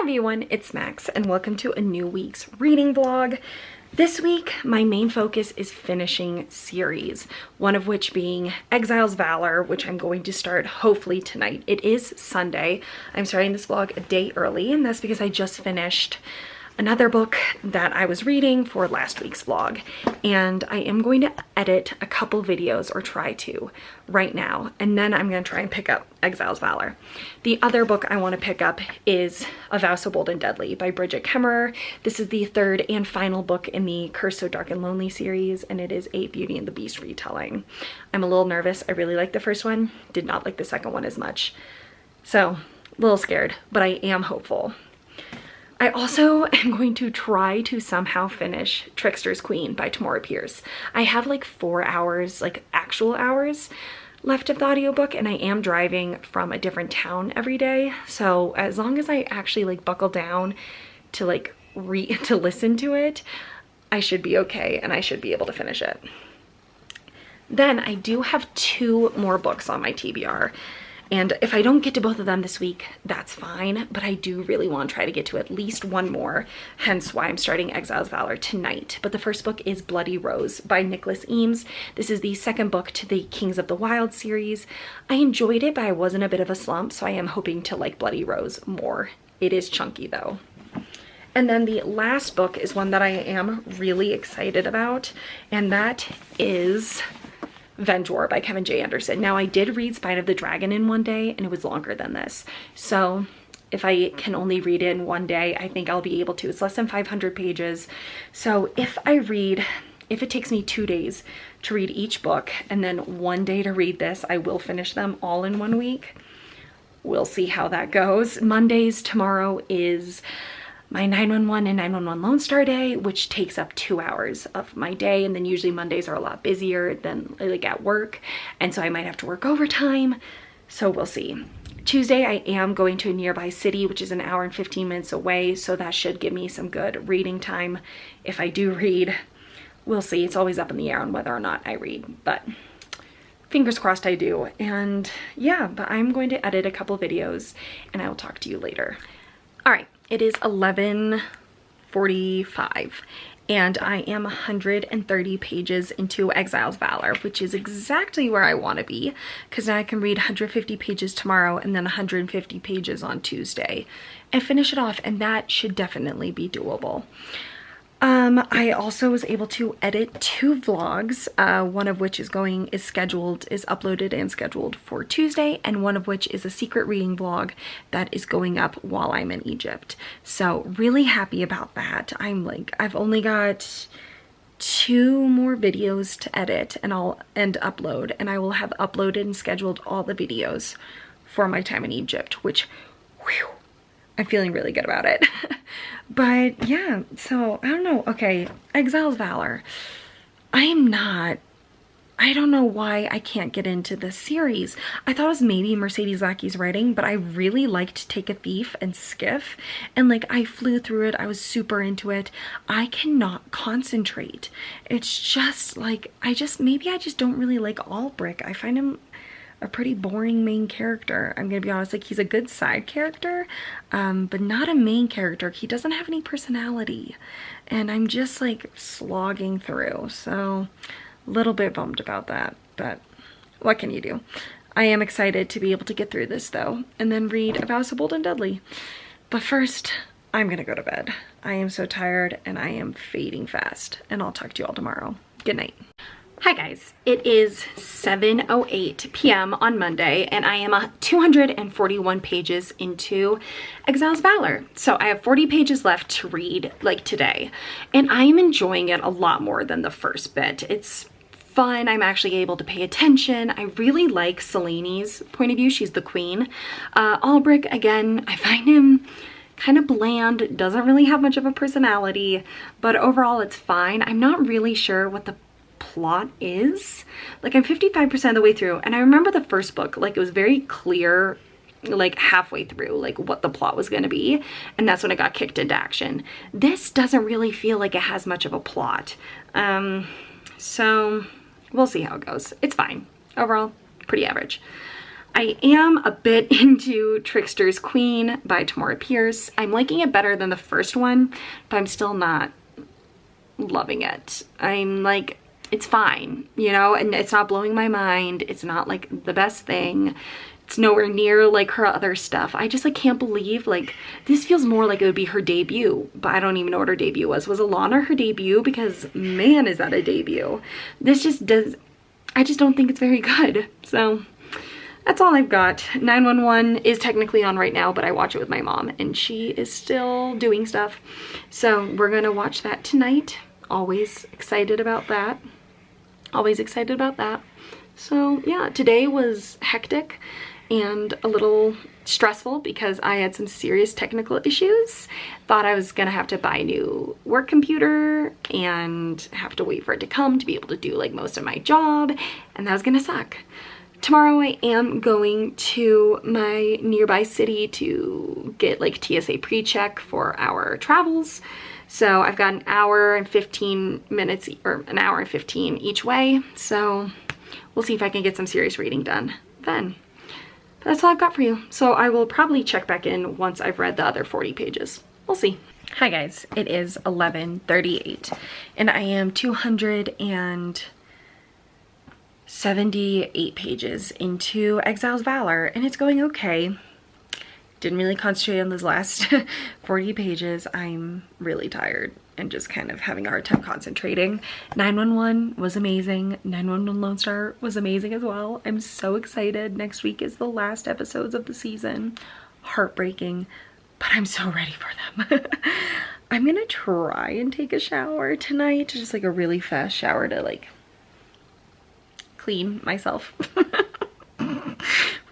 everyone, it's Max and welcome to a new week's reading vlog. This week, my main focus is finishing series, one of which being Exile's Valor, which I'm going to start hopefully tonight. It is Sunday. I'm starting this vlog a day early, and that's because I just finished another book that I was reading for last week's vlog, and I am going to edit a couple videos, or try to, right now, and then I'm going to try and pick up Exile's Valor. The other book I want to pick up is A Vow So Bold and Deadly by Bridget Kemmerer. This is the third and final book in the Curse So Dark and Lonely series, and it is a Beauty and the Beast retelling. I'm a little nervous. I really liked the first one, did not like the second one as much, so a little scared, but I am hopeful. I also am going to try to somehow finish Trickster's Queen by Tamora Pierce. I have like 4 hours, like actual hours, left of the audiobook, and I am driving from a different town every day. So as long as I actually like buckle down to like to listen to it, I should be okay and I should be able to finish it. Then I do have 2 more books on my TBR. And if I don't get to both of them this week, that's fine, but I do really want to try to get to at least one more, hence why I'm starting Exile's Valor tonight. But the first book is Bloody Rose by Nicholas Eames. This is the second book to the Kings of the Wild series. I enjoyed it, but I was in a bit of a slump, so I am hoping to like Bloody Rose more. It is chunky though. And then the last book is one that I am really excited about, and that is Vengewar by Kevin J. Anderson. Now, I did read Spine of the Dragon in one day, and it was longer than this. So if I can only read it in one day, I think I'll be able to. It's less than 500 pages. So if it takes me 2 days to read each book, and then 1 day to read this, I will finish them all in 1 week. We'll see how that goes. Mondays, tomorrow, is my 911 and 911 Lone Star Day, which takes up 2 hours of my day, and then usually Mondays are a lot busier than like at work, and so I might have to work overtime, so we'll see. Tuesday I am going to a nearby city, which is an hour and 15 minutes away, so that should give me some good reading time if I do read. We'll see. It's always up in the air on whether or not I read, but fingers crossed I do. And yeah, but I'm going to edit a couple videos and I will talk to you later. All right. It is 11:45 and I am 130 pages into Exile's Valor, which is exactly where I want to be, because now I can read 150 pages tomorrow and then 150 pages on Tuesday and finish it off, and that should definitely be doable. I also was able to edit 2 vlogs, one of which is uploaded and scheduled for Tuesday, and one of which is a secret reading vlog that is going up while I'm in Egypt. So really happy about that. I've only got 2 more videos to edit and upload, and I will have uploaded and scheduled all the videos for my time in Egypt, which, whew, I'm feeling really good about it. But yeah, so I don't know. Okay, Exile's Valor. I don't know why I can't get into this series. I thought it was maybe Mercedes Lackey's writing, but I really liked Take a Thief and Skiff, and like I flew through it. I was super into it. I cannot concentrate. It's just like, maybe I just don't really like Albrick. I find him a pretty boring main character. I'm gonna be honest, like he's a good side character, but not a main character. He doesn't have any personality, and I'm just like slogging through, so a little bit bummed about that, but what can you do? I am excited to be able to get through this though, and then read A Vow So Bold and Deadly. But first, I'm gonna go to bed. I am so tired and I am fading fast, and I'll talk to you all tomorrow. Good night. Hi guys, it is 7:08 p.m. on Monday, and I am 241 pages into Exile's Valor. So I have 40 pages left to read like today, and I am enjoying it a lot more than the first bit. It's fun. I'm actually able to pay attention. I really like Seleni's point of view. She's the queen. Albrick, again, I find him kind of bland, doesn't really have much of a personality, but overall it's fine. I'm not really sure what the plot is. Like, I'm 55% of the way through, and I remember the first book, like it was very clear like halfway through like what the plot was going to be, and that's when it got kicked into action. This doesn't really feel like it has much of a plot, so we'll see how it goes. It's fine overall, pretty average. I am a bit into Trickster's Queen by Tamora Pierce. I'm liking it better than the first one, but I'm still not loving it. I'm like, it's fine, you know, and it's not blowing my mind. It's not like the best thing. It's nowhere near like her other stuff. I just like can't believe, like, this feels more like it would be her debut, but I don't even know what her debut was. Was Alana her debut? Because man, is that a debut. This just does, I just don't think it's very good. So that's all I've got. 911 is technically on right now, but I watch it with my mom and she is still doing stuff. So we're gonna watch that tonight. Always excited about that. Always excited about that. So yeah, today was hectic and a little stressful because I had some serious technical issues. Thought I was gonna have to buy a new work computer and have to wait for it to come to be able to do like most of my job, and that was gonna suck. Tomorrow I am going to my nearby city to get like TSA pre-check for our travels. So I've got an hour and 15 minutes, or an hour and 15 each way. So we'll see if I can get some serious reading done then. That's all I've got for you. So I will probably check back in once I've read the other 40 pages. We'll see. Hi guys, it is 11:38 and I am 278 pages into Exile's Valor and it's going okay. Didn't really concentrate on those last 40 pages. I'm really tired and just kind of having a hard time concentrating. 911 was amazing. 911 Lone Star was amazing as well. I'm so excited. Next week is the last episodes of the season. Heartbreaking, but I'm so ready for them. I'm gonna try and take a shower tonight, just like a really fast shower to like clean myself.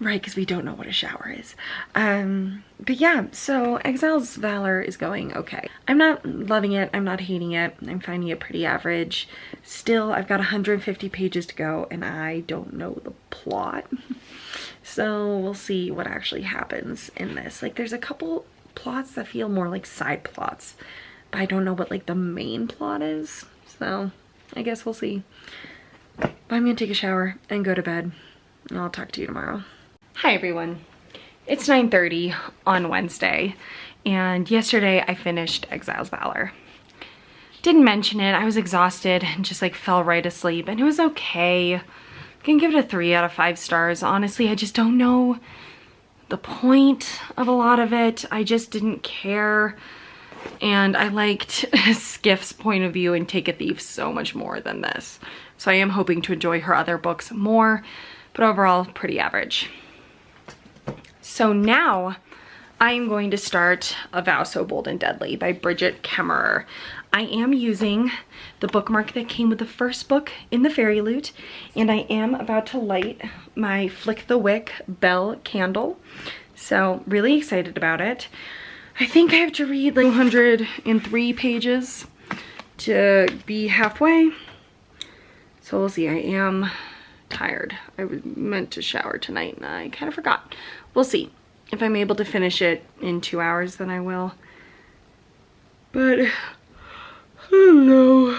Right, because we don't know what a shower is. But yeah, so Exile's Valor is going okay. I'm not loving it, I'm not hating it, I'm finding it pretty average. Still, I've got 150 pages to go and I don't know the plot. So we'll see what actually happens in this. Like there's a couple plots that feel more like side plots, but I don't know what like the main plot is. So I guess we'll see. But I'm gonna take a shower and go to bed. And I'll talk to you tomorrow. Hi everyone. It's 9:30 on Wednesday, and yesterday I finished Exile's Valor. Didn't mention it, I was exhausted and just like fell right asleep, and it was okay. I can give it a 3 out of 5 stars. Honestly, I just don't know the point of a lot of it. I just didn't care, and I liked Skiff's point of view in Take a Thief so much more than this. So I am hoping to enjoy her other books more, but overall, pretty average. So now I am going to start A Vow So Bold and Deadly by Bridget Kemmerer. I am using the bookmark that came with the first book in the Fairy Loot, and I am about to light my Flick the Wick bell candle. So really excited about it. I think I have to read like 103 pages to be halfway. So we'll see. I am tired. I was meant to shower tonight and I kind of forgot. We'll see. If I'm able to finish it in 2 hours, then I will. But I don't know.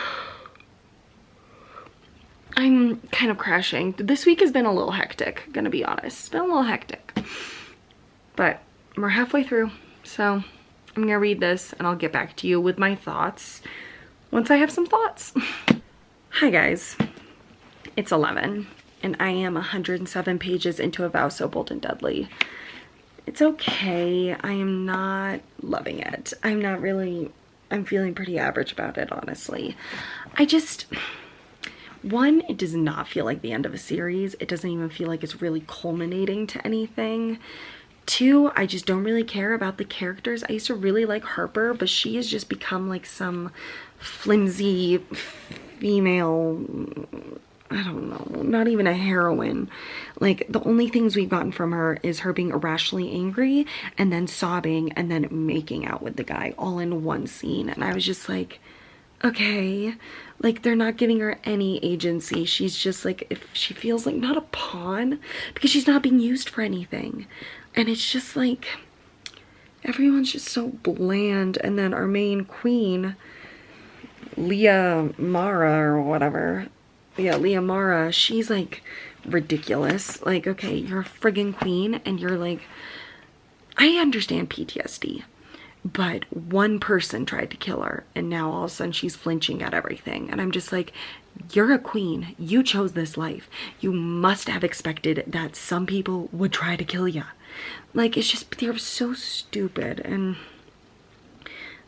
I'm kind of crashing. This week has been a little hectic, gonna be honest. It's been a little hectic. But we're halfway through. So I'm gonna read this and I'll get back to you with my thoughts once I have some thoughts. Hi guys. It's 11 and I am 107 pages into A Vow So Bold and Deadly. It's okay. I am not loving it. I'm not really, I'm feeling pretty average about it, honestly. One, it does not feel like the end of a series. It doesn't even feel like it's really culminating to anything. 2, I just don't really care about the characters. I used to really like Harper, but she has just become like some flimsy female, I don't know, not even a heroine. Like the only things we've gotten from her is her being irrationally angry and then sobbing and then making out with the guy all in one scene. And I was just like, okay, like they're not giving her any agency. She's just like, if she feels like not a pawn because she's not being used for anything. And it's just like, everyone's just so bland. And then our main queen, Leah Mara or whatever. Yeah, Leah Mara, she's like ridiculous. Like, okay, you're a friggin' queen and you're like, I understand PTSD, but one person tried to kill her and now all of a sudden she's flinching at everything. And I'm just like, you're a queen. You chose this life. You must have expected that some people would try to kill you. Like, it's just, they're so stupid. And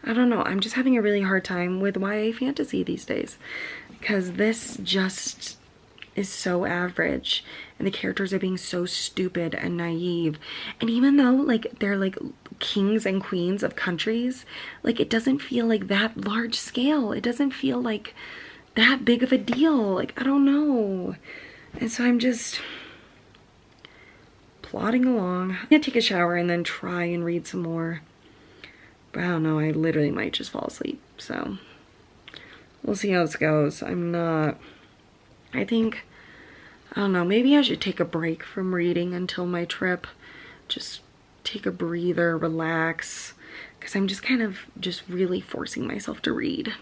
I don't know. I'm just having a really hard time with YA fantasy these days because this just is so average and the characters are being so stupid and naive. And even though like they're like kings and queens of countries, like it doesn't feel like that large scale. It doesn't feel like that big of a deal. Like, I don't know. And so I'm just plodding along. I'm gonna take a shower and then try and read some more. But I don't know, I literally might just fall asleep. So we'll see how this goes. I think, I don't know, maybe I should take a break from reading until my trip. Just take a breather, relax, because I'm just kind of just really forcing myself to read.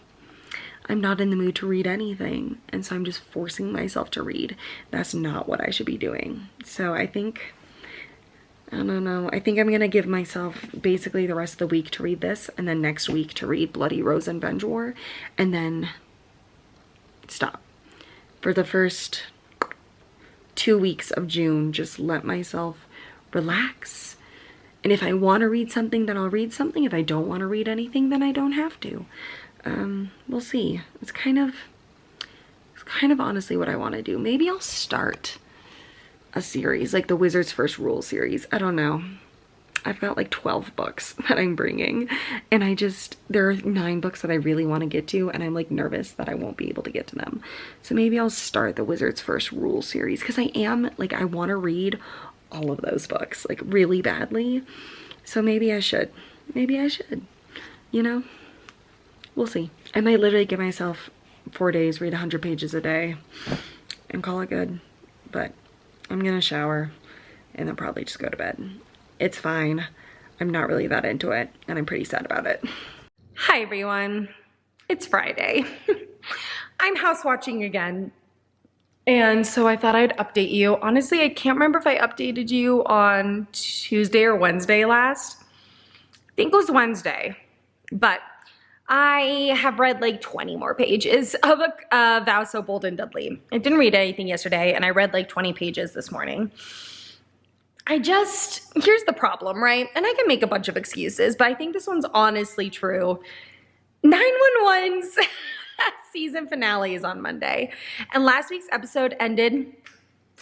I'm not in the mood to read anything, and so I'm just forcing myself to read. That's not what I should be doing. So I think, I don't know, I think I'm gonna give myself basically the rest of the week to read this, and then next week to read Bloody Rose and Venge War, and then stop. For the first 2 weeks of June, just let myself relax. And if I want to read something, then I'll read something. If I don't want to read anything, then I don't have to. We'll see. It's kind of honestly what I want to do. Maybe I'll start a series, like the Wizard's First Rule series. I don't know. I've got like 12 books that I'm bringing, and there are 9 books that I really want to get to, and I'm like nervous that I won't be able to get to them. So maybe I'll start the Wizard's First Rule series, because I want to read all of those books, like really badly. So maybe I should, you know? We'll see. I might literally give myself 4 days, read 100 pages a day, and call it good. But I'm gonna shower, and then probably just go to bed. It's fine. I'm not really that into it, and I'm pretty sad about it. Hi everyone, it's Friday. I'm house watching again, and so I thought I'd update you. Honestly, I can't remember if I updated you on Tuesday or Wednesday last. I think it was Wednesday, but I have read like 20 more pages of Thou So Bold and Dudley. I didn't read anything yesterday, and I read like 20 pages this morning. Here's the problem, right? And I can make a bunch of excuses, but I think this one's honestly true. 911's season finale is on Monday, and last week's episode ended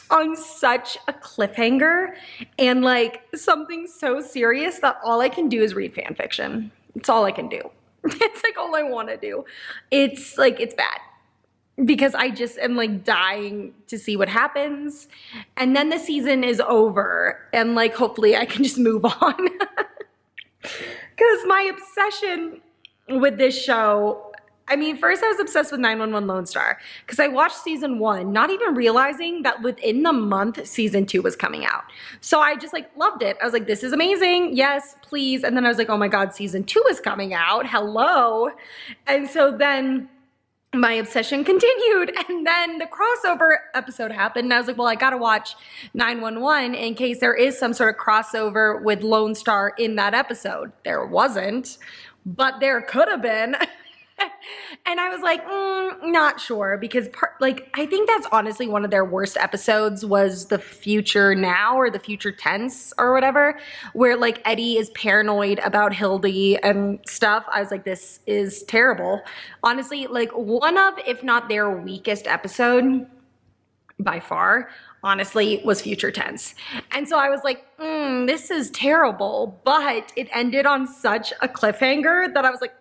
on such a cliffhanger and like something so serious that all I can do is read fan fiction. It's all I can do. It's like all I want to do. It's like, it's bad. Because I just am like dying to see what happens. And then the season is over and like hopefully I can just move on. Because my obsession with this show, I mean, first I was obsessed with 911 Lone Star because I watched season 1, not even realizing that within the month season 2 was coming out. So I just like loved it. I was like, this is amazing. Yes, please. And then I was like, oh my God, season 2 is coming out. Hello. And so then my obsession continued, and then the crossover episode happened, and I was like, well, I gotta watch 911 in case there is some sort of crossover with Lone Star in that episode. There wasn't, but there could have been. And I was like, not sure, because I think that's honestly one of their worst episodes was the future now or the future tense or whatever, where like Eddie is paranoid about Hildy and stuff. I was like, this is terrible. Honestly, like one of, if not their weakest episode by far, honestly, was future tense. And so I was like, this is terrible, but it ended on such a cliffhanger that I was like,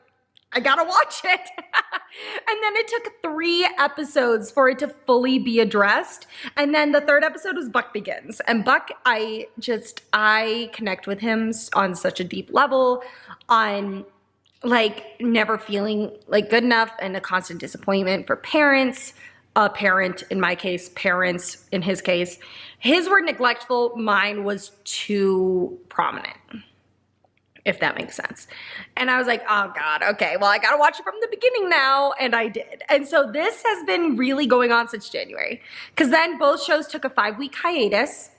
I gotta watch it. And then it took 3 episodes for it to fully be addressed. And then the 3rd episode was Buck Begins. And Buck, I connect with him on such a deep level, on like never feeling like good enough and a constant disappointment for parents, a parent in my case, parents in his case. His were neglectful, mine was too prominent. if that makes sense. And I was like, oh God, okay, well, I gotta watch it from the beginning now, and I did. And so this has been really going on since January, because then both shows took a 5-week hiatus,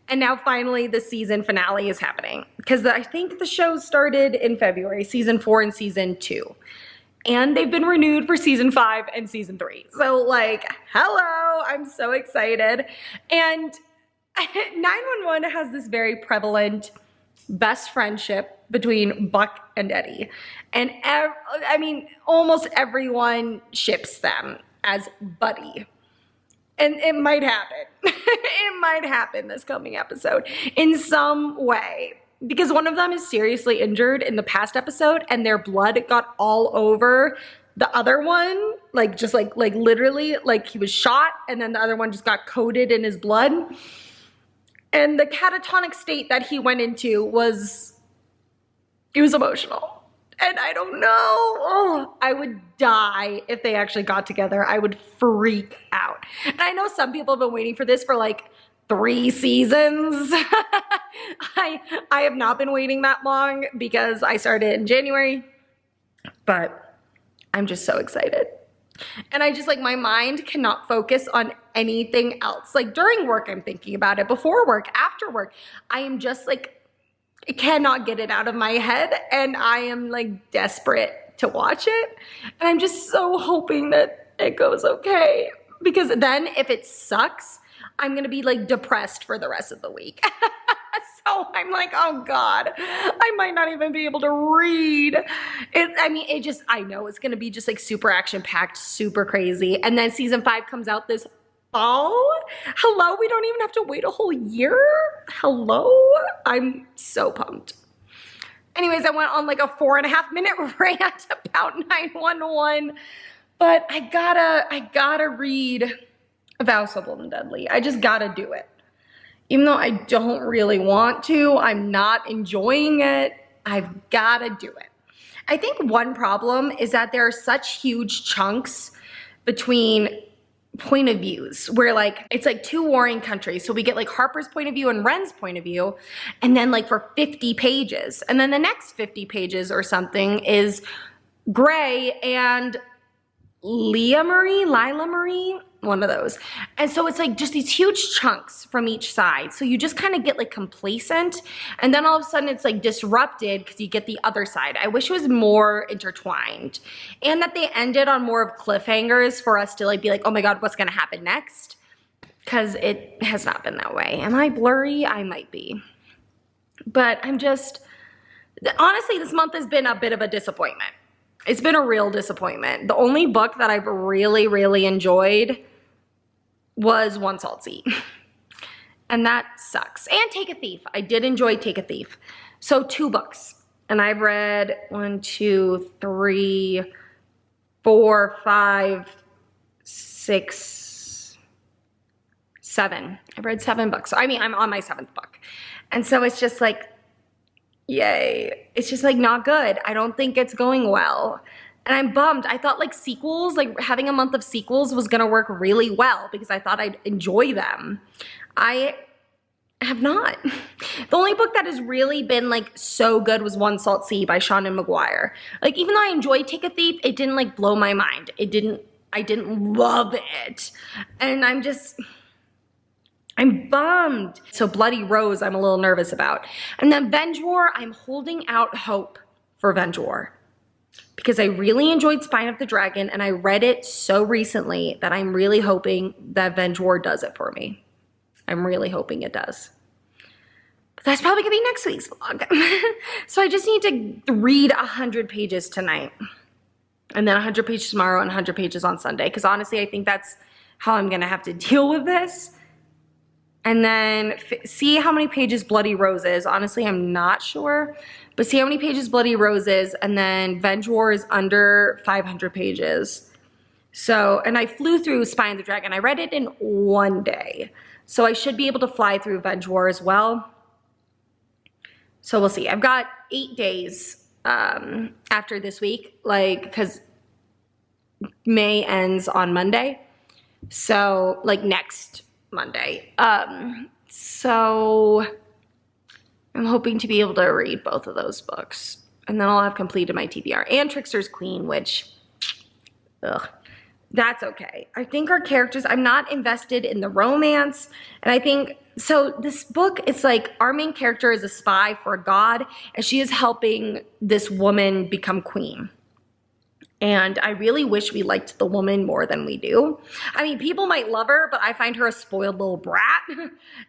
and now finally the season finale is happening. Because I think the show started in February, season 4 and season 2. And they've been renewed for season 5 and season 3. So like, hello, I'm so excited. And 911 has this very prevalent best friendship between Buck and Eddie. And I mean, almost everyone ships them as buddy. And it might happen. It might happen this coming episode in some way. Because one of them is seriously injured in the past episode, and their blood got all over the other one. Like, just like literally, like he was shot, and then the other one just got coated in his blood. And the catatonic state that he went into was emotional. And I don't know, oh, I would die if they actually got together. I would freak out. And I know some people have been waiting for this for like 3 seasons. I have not been waiting that long because I started in January, but I'm just so excited. And I just like, my mind cannot focus on anything else. Like during work, I'm thinking about it. Before work, after work, I am just like, I cannot get it out of my head, and I am like desperate to watch it. And I'm just so hoping that it goes okay, because then if it sucks, I'm gonna be like depressed for the rest of the week. So I'm like, oh God, I might not even be able to read it. I mean, I know it's gonna be just like super action packed, super crazy. And then season 5 comes out this fall. Hello, we don't even have to wait a whole year. Hello, I'm so pumped. Anyways, I went on like a 4.5-minute rant about 911, but I gotta read Vow Simple and Deadly. I just gotta do it. Even though I don't really want to, I'm not enjoying it, I've gotta do it. I think one problem is that there are such huge chunks between point of views where like it's like 2 warring countries. So we get like Harper's point of view and Ren's point of view, and then like for 50 pages. And then the next 50 pages or something is Gray and Lila Marie, one of those. And so it's like just these huge chunks from each side. So you just kind of get like complacent, and then all of a sudden it's like disrupted because you get the other side. I wish it was more intertwined, and that they ended on more of cliffhangers for us to like be like, oh my God, what's gonna happen next? Because it has not been that way. Am I blurry? I might be. But I'm just, honestly, this month has been a bit of a disappointment. It's been a real disappointment. The only book that I've really, really enjoyed was One Salt Sea. And that sucks. And Take a Thief. I did enjoy Take a Thief. So 2 books. And I've read 1, 2, 3, 4, 5, 6, 7. I've read 7 books. So, I mean, I'm on my 7th book. And so it's just like, yay. It's just like not good. I don't think it's going well. And I'm bummed. I thought like sequels, like having a month of sequels was gonna work really well because I thought I'd enjoy them. I have not. The only book that has really been like so good was One Salt Sea by Seanan McGuire. Like even though I enjoyed Take a Thief, it didn't like blow my mind. I didn't love it. And I'm bummed. So Bloody Rose, I'm a little nervous about. And then Venge War, I'm holding out hope for Venge War because I really enjoyed Spine of the Dragon, and I read it so recently that I'm really hoping that Venge War does it for me. I'm really hoping it does. But that's probably gonna be next week's vlog. So I just need to read 100 pages tonight, and then 100 pages tomorrow, and 100 pages on Sunday, because honestly, I think that's how I'm gonna have to deal with this. And then see how many pages Bloody Rose is. Honestly, I'm not sure, but see how many pages Bloody Rose is, and then Venge War is under 500 pages. So, and I flew through Spine of the Dragon. I read it in 1 day. So I should be able to fly through Venge War as well. So we'll see. I've got 8 days after this week, like, because May ends on Monday. So, like, next Monday. So I'm hoping to be able to read both of those books. And then I'll have completed my TBR and Trickster's Queen, which, ugh, that's okay. I think our characters, I'm not invested in the romance. And I think, so this book, it's like our main character is a spy for a god, and she is helping this woman become queen. And I really wish we liked the woman more than we do. I mean, people might love her, but I find her a spoiled little brat.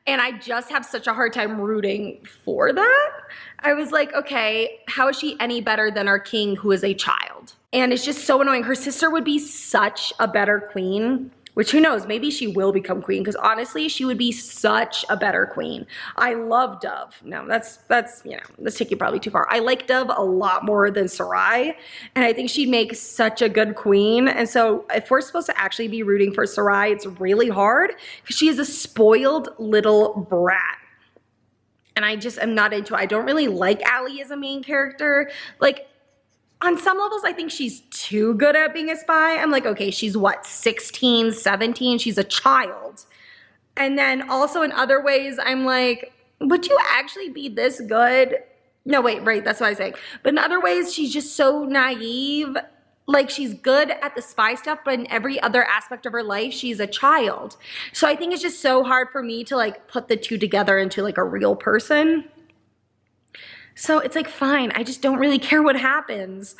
And I just have such a hard time rooting for that. I was like, okay, how is she any better than our king who is a child? And it's just so annoying. Her sister would be such a better queen. Which, who knows, maybe she will become queen, because honestly, she would be such a better queen. I love Dove. No, that's you know, let's take it probably too far. I like Dove a lot more than Sarai, and I think she'd make such a good queen. And so if we're supposed to actually be rooting for Sarai, it's really hard, because she is a spoiled little brat. And I just am not into it. I don't really like Allie as a main character. Like, on some levels, I think she's too good at being a spy. I'm like, okay, she's what, 16, 17? She's a child. And then also in other ways, I'm like, would you actually be this good? No, wait, right, that's what I say. But in other ways, she's just so naive. Like, she's good at the spy stuff, but in every other aspect of her life, she's a child. So I think it's just so hard for me to like put the two together into like a real person. So it's like, fine, I just don't really care what happens.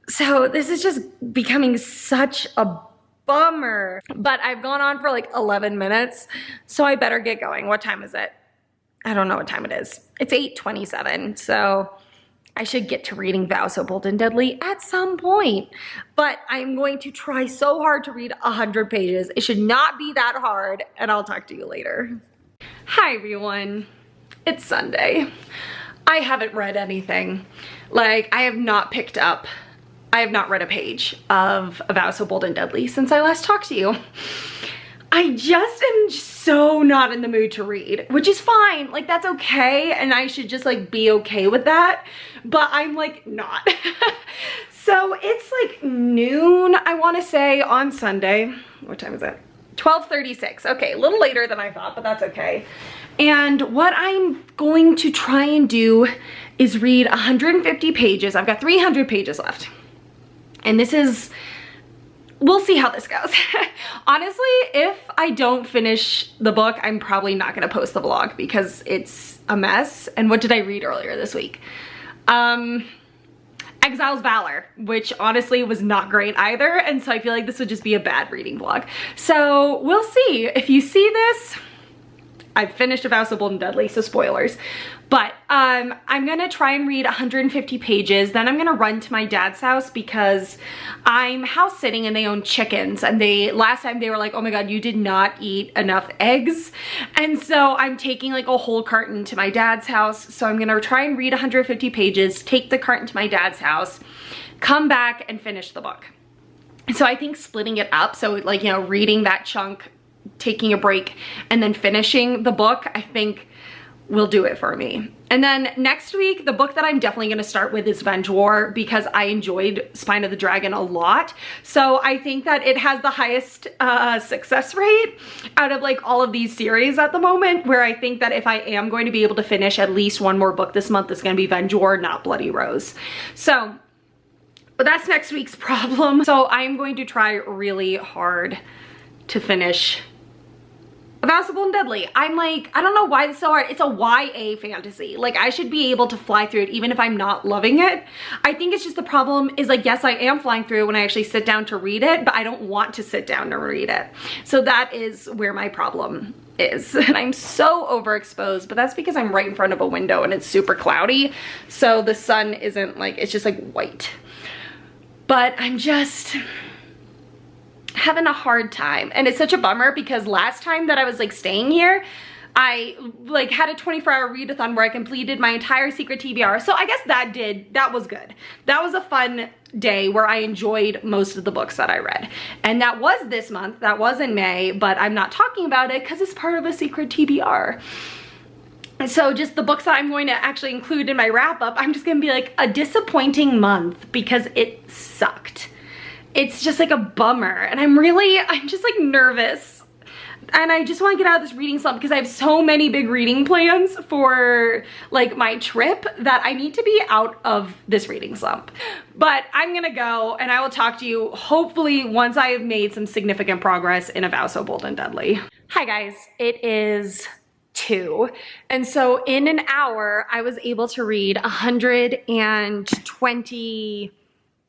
So this is just becoming such a bummer. But I've gone on for like 11 minutes, so I better get going. What time is it? I don't know what time it is. It's 8:27, so I should get to reading Vow So Bold and Deadly at some point. But I'm going to try so hard to read 100 pages. It should not be that hard, and I'll talk to you later. Hi, everyone. It's Sunday. I haven't read anything. Like, I have not read a page of A Vow So Bold and Deadly since I last talked to you. I just am so not in the mood to read, which is fine. Like, that's okay, and I should just like be okay with that, but I'm like not. So it's like noon, I want to say, on Sunday. What time is it? 12:36. Okay, a little later than I thought, but that's okay. And what I'm going to try and do is read 150 pages. I've got 300 pages left. And this is, we'll see how this goes. Honestly, if I don't finish the book, I'm probably not gonna post the vlog because it's a mess. And what did I read earlier this week? Exile's Valor, which honestly was not great either. And so I feel like this would just be a bad reading vlog. So we'll see. If you see this, I've finished A Vow So Bold and Deadly, so spoilers. But I'm gonna try and read 150 pages. Then I'm gonna run to my dad's house because I'm house sitting and they own chickens. And last time they were like, oh my God, you did not eat enough eggs. And so I'm taking like a whole carton to my dad's house. So I'm gonna try and read 150 pages, take the carton to my dad's house, come back and finish the book. So I think splitting it up, so like, you know, reading that chunk, taking a break, and then finishing the book, I think will do it for me. And then next week, the book that I'm definitely gonna start with is Venge War because I enjoyed Spine of the Dragon a lot. So I think that it has the highest success rate out of like all of these series at the moment, where I think that if I am going to be able to finish at least one more book this month, it's gonna be Venge War, not Bloody Rose. So, but that's next week's problem. So I'm going to try really hard to finish A Vow So Bold and Deadly. I'm like, I don't know why it's so hard. It's a YA fantasy. Like, I should be able to fly through it even if I'm not loving it. I think it's just the problem is like, yes, I am flying through it when I actually sit down to read it, but I don't want to sit down to read it. So that is where my problem is. And I'm so overexposed, but that's because I'm right in front of a window and it's super cloudy. So the sun isn't like, it's just like white. But I'm just having a hard time, and it's such a bummer because last time that I was like staying here, I like had a 24-hour readathon where I completed my entire secret TBR. So I guess that was good. That was a fun day where I enjoyed most of the books that I read. And that was this month, that was in May, but I'm not talking about it because it's part of a secret TBR. And so just the books that I'm going to actually include in my wrap up, I'm just gonna be like a disappointing month because it sucked. It's just like a bummer, and I'm just like nervous. And I just want to get out of this reading slump because I have so many big reading plans for like my trip that I need to be out of this reading slump. But I'm gonna go and I will talk to you hopefully once I have made some significant progress in A Vow So Bold and Deadly. Hi guys, it is 2. And so in an hour, I was able to read 120,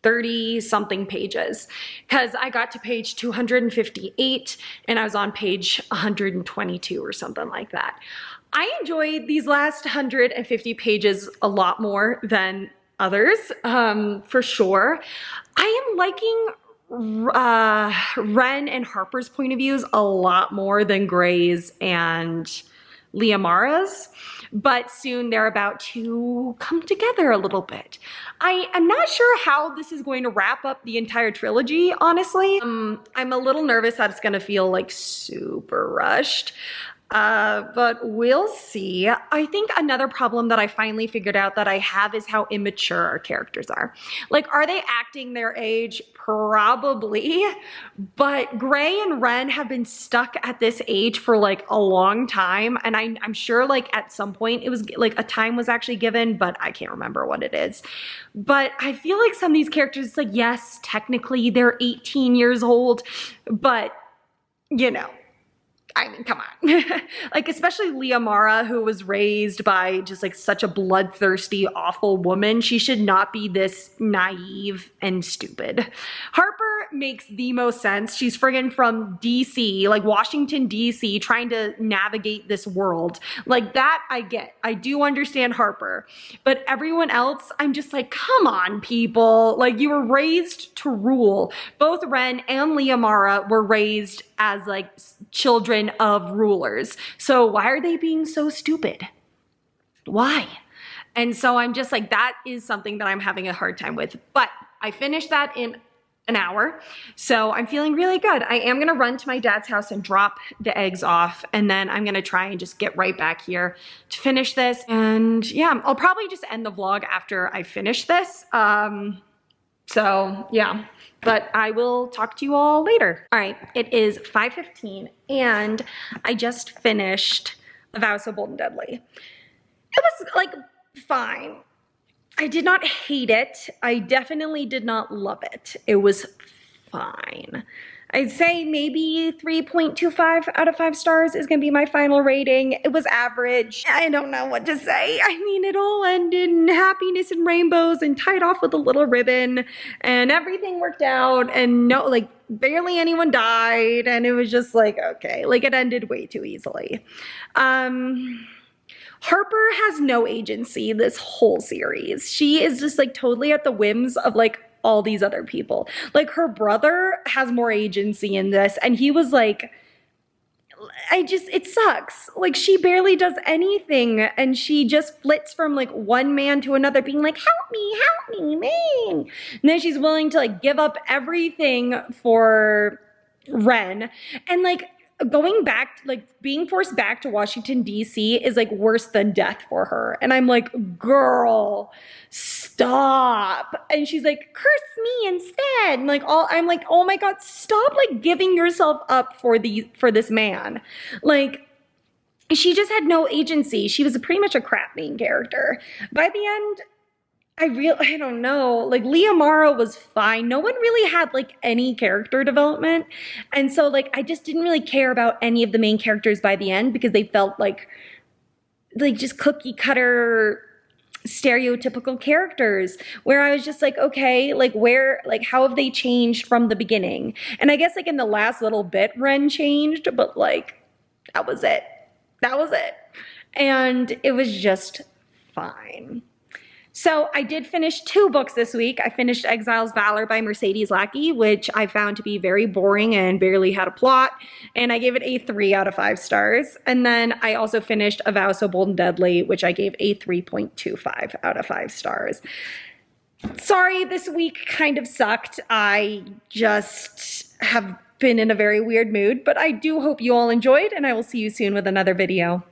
30 something pages because I got to page 258 and I was on page 122 or something like that. I enjoyed these last 150 pages a lot more than others, for sure. I am liking Ren and Harper's point of views a lot more than Gray's and Liamara's, but soon they're about to come together a little bit. I am not sure how this is going to wrap up the entire trilogy, honestly. I'm a little nervous that it's gonna feel like super rushed. But we'll see. I think another problem that I finally figured out that I have is how immature our characters are. Like, are they acting their age? Probably. But Gray and Ren have been stuck at this age for like a long time. And I'm sure like at some point it was like a time was actually given, but I can't remember what it is. But I feel like some of these characters, it's like, yes, technically they're 18 years old, but you know, I mean, come on. Like, especially Liamara, who was raised by just like such a bloodthirsty, awful woman. She should not be this naive and stupid. Harper makes the most sense. She's friggin' from DC, like Washington, DC, trying to navigate this world. Like that I get. I do understand Harper. But everyone else, I'm just like, come on, people. Like, you were raised to rule. Both Ren and Liamara were raised as like children of rulers. So why are they being so stupid? Why? And so I'm just like, that is something that I'm having a hard time with. But I finished that in an hour. So I'm feeling really good. I am going to run to my dad's house and drop the eggs off. And then I'm going to try and just get right back here to finish this. And yeah, I'll probably just end the vlog after I finish this. So yeah, but I will talk to you all later. All right, it is 5:15 and I just finished A Vow So Bold and Deadly. It was like fine. I did not hate it. I definitely did not love it. It was fine. I'd say maybe 3.25 out of 5 stars is gonna be my final rating. It was average. I don't know what to say. I mean, it all ended in happiness and rainbows and tied off with a little ribbon and everything worked out and no, like barely anyone died and it was just like, okay, like it ended way too easily. Harper has no agency this whole series. She is just like totally at the whims of like all these other people. Like her brother has more agency in this and he was like, it sucks. Like she barely does anything and she just flits from like one man to another being like, help me, man. And then she's willing to like give up everything for Ren and like, going back, like being forced back to Washington, DC is like worse than death for her. And I'm like, girl, stop. And she's like, curse me instead. And like I'm like, oh my God, stop like giving yourself up for this man. Like she just had no agency. She was pretty much a crap main character. By the end, I don't know, like Liamara was fine. No one really had like any character development. And so like, I just didn't really care about any of the main characters by the end because they felt like just cookie cutter stereotypical characters where I was just like, okay, like how have they changed from the beginning? And I guess like in the last little bit, Ren changed, but like, that was it. And it was just fine. So I did finish 2 books this week. I finished Exile's Valor by Mercedes Lackey, which I found to be very boring and barely had a plot. And I gave it a 3 out of 5 stars. And then I also finished A Vow So Bold and Deadly, which I gave a 3.25 out of 5 stars. Sorry, this week kind of sucked. I just have been in a very weird mood, but I do hope you all enjoyed, and I will see you soon with another video.